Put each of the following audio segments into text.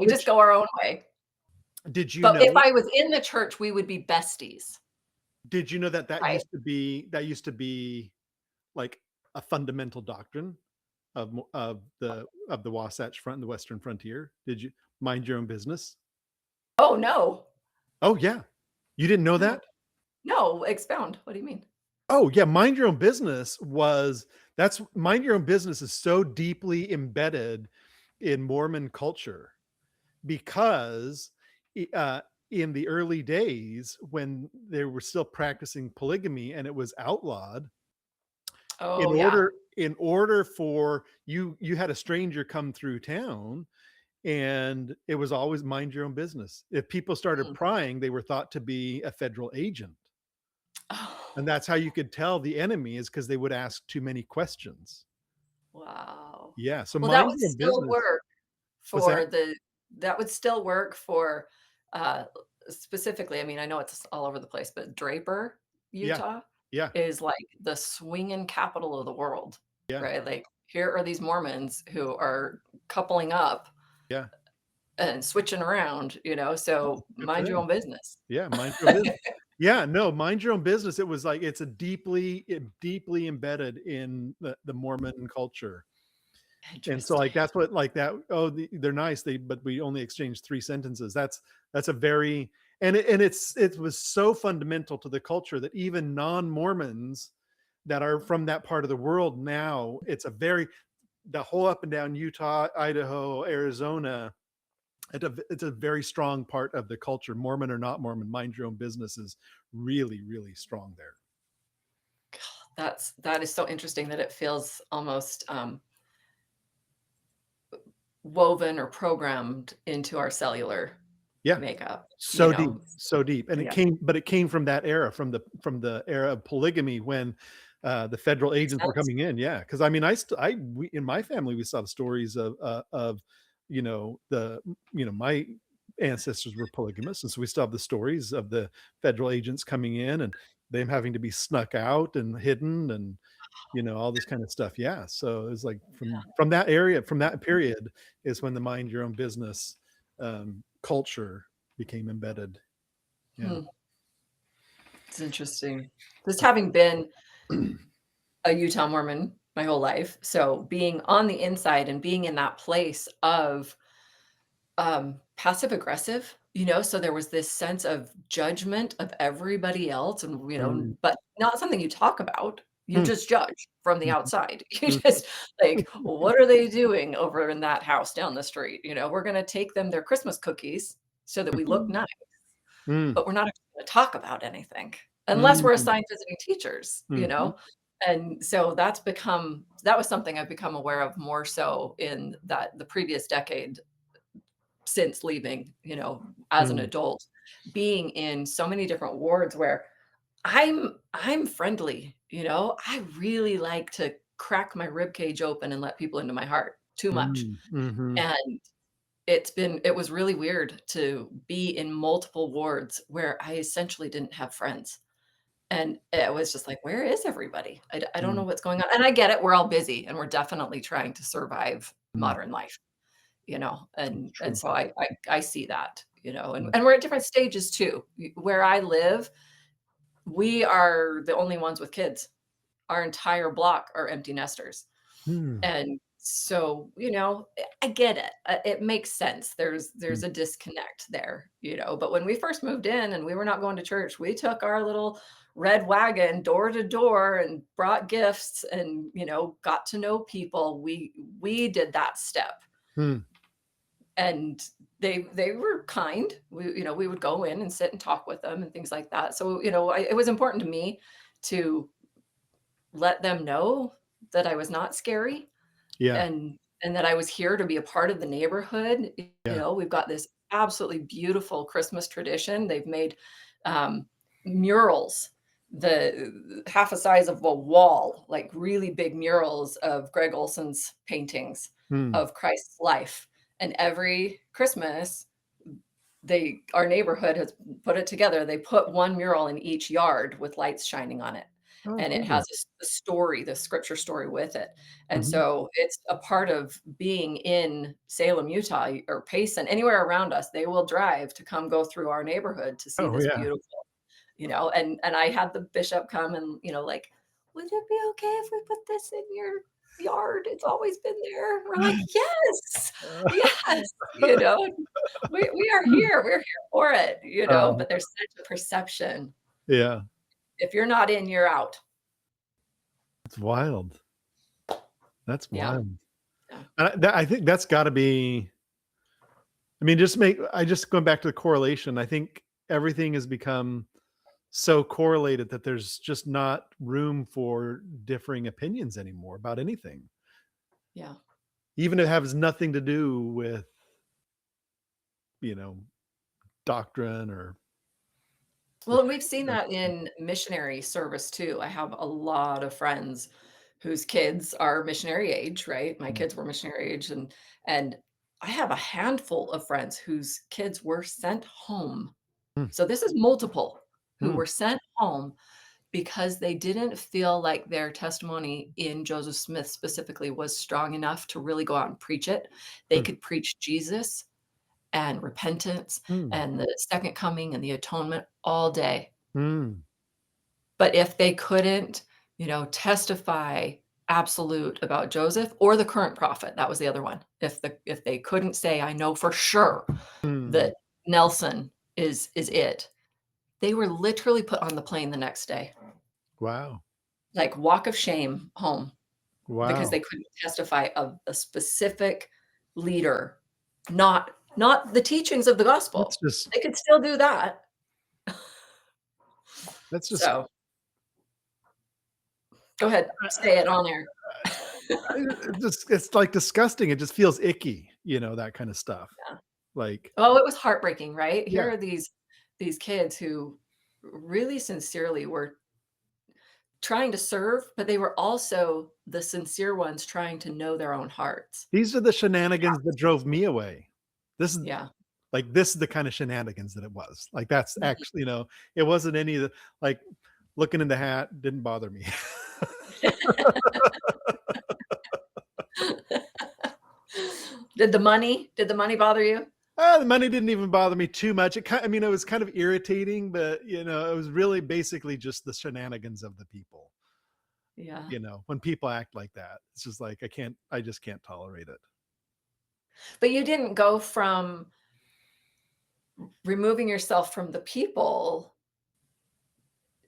we just Which go our own way. did you But if know I was in the church, we would be besties, did you know that right? that used to be, like, a fundamental doctrine of of the Wasatch Front and the Western Frontier? Did you mind your own business? Oh, no. Oh, yeah. You didn't know No. that? No, expound. What do you mean? Oh, yeah, mind your own business that's mind your own business is so deeply embedded in Mormon culture because I in the early days when they were still practicing polygamy and it was outlawed, Oh, yeah. in order for you had a stranger come through town, and it was always mind your own business. If people started Mm. prying, they were thought to be a federal agent. And Oh, that's how you could tell the enemy is because they would ask too many questions. wow. Yeah, so Well, that mind would your own still business. work What's that? for the that would still work for, uh, specifically, I mean, I know it's all over the place, but Draper, Yeah, Utah yeah, is like the swinging capital of the world, yeah, right? Like, here are these Mormons who are coupling up yeah. and switching around, so Good for mind your them. own business. Yeah, mind your own business. Yeah, no, mind your own business. It was like it's a deeply embedded in the Mormon culture. And so, like, Interesting. that's what like that, "Oh, they're nice, but we only exchanged 3 sentences." That's a very and it was so fundamental to the culture that even non-Mormons that are from that part of the world now, it's a very the whole up and down Utah, Idaho, Arizona, it's a very strong part of the culture. Mormon or not Mormon, mind your own business is really, really strong there. That is so interesting that it feels almost, woven or programmed into our cellular Yeah. makeup, you So deep, know? so deep, and Yeah. it came from that era, from the era of polygamy when, the federal Makes agents were sense. coming in, yeah, because I mean, I we in my family, we saw the stories of, my ancestors were polygamous, and so we still have the stories of the federal agents coming in and them having to be snuck out and hidden and, all this kind of stuff, yeah, so it's like from that area, from that period is when the mind your own business, culture became embedded. Yeah. Hmm, it's interesting. Just having been a Utah Mormon my whole life, so being on the inside and being in that place of, passive aggressive, so there was this sense of judgment of everybody else and, Mm. but not something you talk about. You Hmm. just judge from the Mhm. outside. You Mhm. just like, "What are they doing over in that house down the street?" "We're gonna take them their Christmas cookies so that we look nice, Mm. but we're not actually gonna talk about anything unless we're Mm. assigned visiting teachers," Mhm. And so that was something I've become aware of more so in the previous decade since leaving, as an Mm. adult, being in so many different wards where I'm friendly, I really like to crack my rib cage open and let people into my heart too much. Mm. Mhm. And it was really weird to be in multiple wards where I essentially didn't have friends. And it was just like, where is everybody? I don't know Mm. what's going on. And I get it, we're all busy and we're definitely trying to survive Mm. modern life. And True. so I see that, and Mm. and we're at different stages too. Where I live, we are the only ones with kids. Our entire block are empty nesters. Mm. And so, I get it. It makes sense. Mm. There's a disconnect there, but when we first moved in and we were not going to church, we took our little red wagon door to door and brought gifts and, got to know people. We did that step. Mm. And they were kind. We would go in and sit and talk with them and things like that. So, it was important to me to let them know that I was not scary Yeah. and that I was here to be a part of the neighborhood. Yeah. We've got this absolutely beautiful Christmas tradition. They've made, murals the half a size of a wall, like really big murals of Greg Olson's paintings Mm. of Christ's life. And every Christmas, our neighborhood has put it together. They put one mural in each yard with lights shining on it. Oh, and it has cool. a story, the scripture story with it. And Mhm. so it's a part of being in Salem, Utah, or Payson, anywhere around us. They will drive to come go through our neighborhood to see Oh, this yeah. beautiful, and I had the bishop come and, like, "Would it be okay if we put this in your yard? It's always been there." We're like, "Yes, yes," we are here. We're here for it, Uh, but there's such a perception. yeah, If you're not in, you're out. it's wild. That's Yeah, wild. yeah, I think that's gotta be I mean, just going back to the correlation, I think everything has become so correlated that there's just not room for differing opinions anymore about anything. yeah. Even if it has nothing to do with, you know, doctrine or the Well, and we've seen faith. that in missionary service too. I have a lot of friends whose kids are missionary age, right? My Mm, kids were missionary age, and I have a handful of friends whose kids were sent home. mm, So this is multiple who mm, were sent home because they didn't feel like their testimony in Joseph Smith specifically was strong enough to really go out and preach it. They mm, could preach Jesus and repentance mm, and the second coming and the atonement all day. mm. But if they couldn't, testify absolute about Joseph or the current prophet, that was the other one. If they couldn't say, "I know for sure Mm. that Nelson is it," they were literally put on the plane the next day. Wow. Like, walk of shame home because Wow. they couldn't testify of a specific leader, not the teachings of the That's gospel. just They could still do that. that's just So, go ahead, say it on air. it's like disgusting. It just feels icky, that kind of stuff. Yeah. Like, Oh, it was heartbreaking, right? Here yeah, are these kids who really sincerely were trying to serve, but they were also the sincere ones trying to know their own hearts. these are the shenanigans that drove me away. This is Yeah. this is the kind of shenanigans that it was. Like that's Mhm. actually, it wasn't any of the like looking in the hat didn't bother me. Did the money bother you? The money didn't even bother me too much. I mean, it was kind of irritating, but it was really basically just the shenanigans of the people. Yeah. When people act like that, it's just like I just can't tolerate it. But you didn't go from removing yourself from the people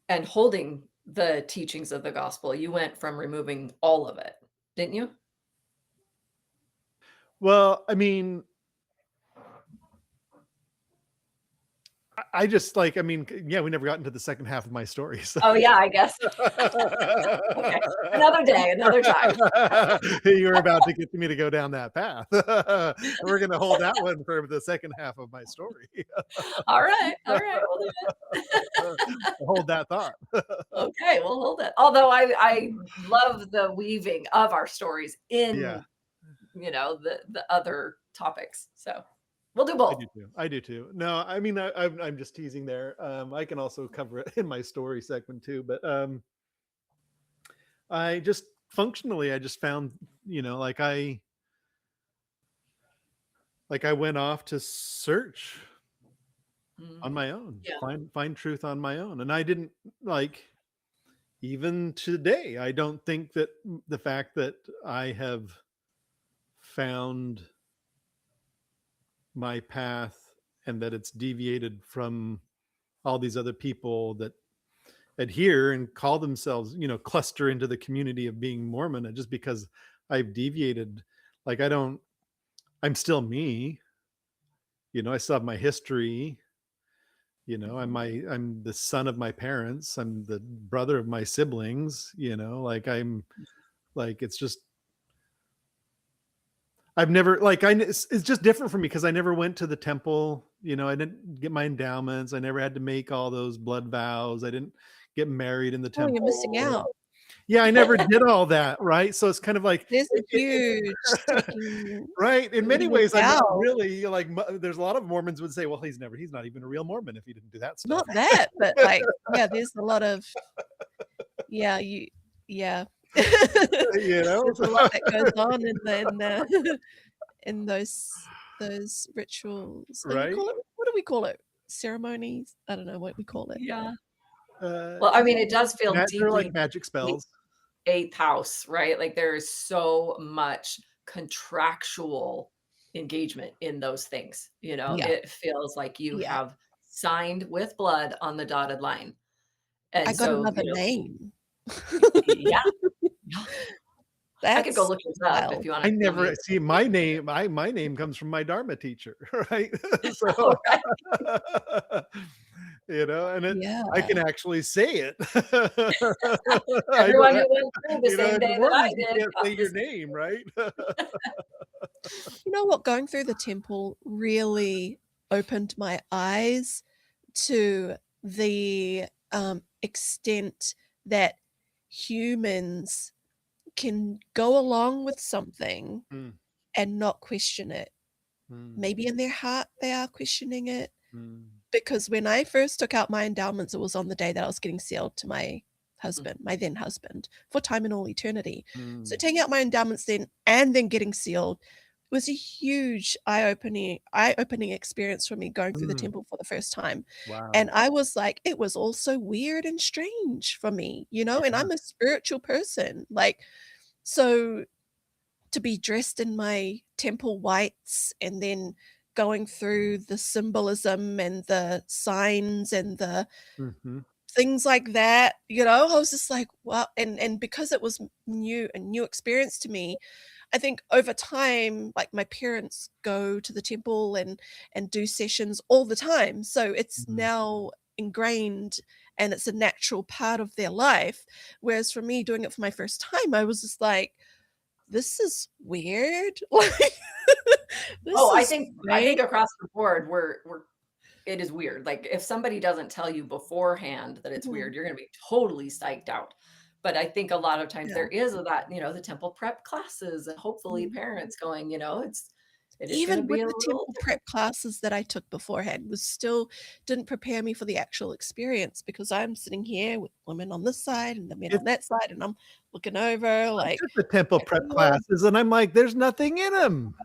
and holding the teachings of the gospel. You went from removing all of it, didn't you? Well, I mean, I just like, I mean, yeah, we never got into the second half of my story. So. Oh, yeah, I guess. Okay. Another day, another time. You were about to get me to go down that path. We're going to hold that one for the second half of my story. All right, we'll do it. Hold that thought. Okay, we'll hold it. Although I love the weaving of our stories Yeah, in, the other topics. So we'll do I both. do too. I do too. No, I mean, I'm just teasing there. I can also cover it in my story segment too, but I just functionally, I just found, like I went off to search on Mhm. my own, Yeah. find truth on my own, and I didn't like even today. I don't think that the fact that I have found my path and that it's deviated from all these other people that adhere and call themselves, cluster into the community of being Mormon, and just because I've deviated, like I'm still me, I still have my history. Mhm. I'm the son of my parents. I'm the brother of my siblings, like like it's just I've never like it's just different for me because I never went to the temple, I didn't get my endowments. I never had to make all those blood vows. I didn't get married in the Oh, you're missing temple. out. Yeah, I never did all that, right? So it's kind of like There's a it huge taking right? In many leaving ways, I'm not vows. really like there's a lot of Mormons would say, "Well, he's not even a real Mormon if he didn't do that stuff." Not that, but, like, yeah, there's a lot of Yeah, yeah. You know? There's a lot that goes on in those rituals. Or you Right? call it, what do we call it? Ceremonies? I don't know what we call it. Yeah. Uh, Well, I mean, it does feel they're deeply like magic the spells. 8th house, right? Like there is so much contractual engagement in those things, you know? Yeah, It feels like you yeah. have signed with blood on the dotted line. I And got so, another name. yeah, yeah. I could go That's look yours up if wild. you wanna I tell never me. see my name comes from my Dharma teacher, right? So, Oh, right. you know, and Yeah. I can actually say it. I don't Everyone have, who went through the you know, same as a day that I Mormon, you did can't got say your this. name, right? You know what? Going through the temple really opened my eyes to the extent that humans can go along with something Mm, and not question it. mm, Maybe in their heart they are questioning it. mm, Because when I first took out my endowments, it was on the day that I was getting sealed to my Mm, husband, my then husband, for time and all eternity. So mm, taking out my endowments then and then getting sealed was a huge eye-opening experience for me going through the mm. temple for the first time. And Wow. I was like, it was all so weird and strange for me, you know, and Yeah. I'm a spiritual person. Like, so to be dressed in my temple whites and then going through the symbolism and the signs and the Mhm. things like that, you know, I was just like, wow. And because it was a new experience to me, I think over time, like my parents go to the temple and do sessions all the time. So it's Mm. now ingrained and it's a natural part of their life. Whereas for me doing it for my first time, I was just like, this is weird. Like, this Oh, I is think I strange. think across the board, we're it is weird. Like, if somebody doesn't tell you beforehand that it's Mhm. weird, you're gonna be totally psyched out. But I think a lot of times Yeah. there is that, the temple prep classes and hopefully Mhm. parents going, it is gonna Even be with a the little temple different. prep classes that I took beforehand was still didn't prepare me for the actual experience because I'm sitting here with women on this side and the men It on that side, and I'm looking over I like, took the temple Right. prep "Oh, classes and I'm like, "There's nothing in them."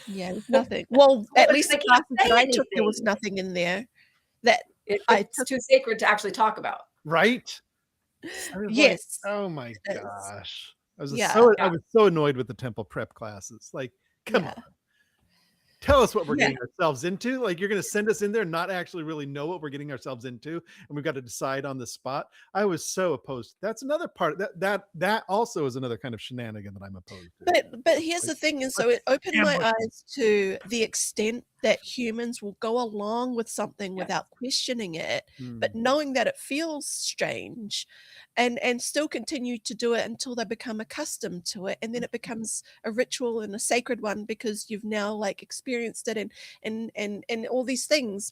yeah, there's nothing." Well, Well, at because least they the can't classes that say I took, there was anything. nothing in there that I It's took. too sacred to actually talk about. Right? I was like, Yes, "Oh my it is. gosh." Yeah, I Yeah. was so annoyed with the temple prep classes. Like, "Come on. yeah, Tell us what we're yeah. getting ourselves into. Like, you're gonna send us in there and not actually really know what we're getting ourselves into, and we've got to decide on the spot." I was so opposed. That's another part that also is another kind of shenanigan that I'm opposed to. But here's Like, the thing is, so let's it opened my ambush 'em. eyes to the extent that humans will go along with something Yes. without questioning it, but Mm. knowing that it feels strange, and still continue to do it until they become accustomed to it, and then it becomes a ritual and a sacred one because you've now, like, experienced it and all these things.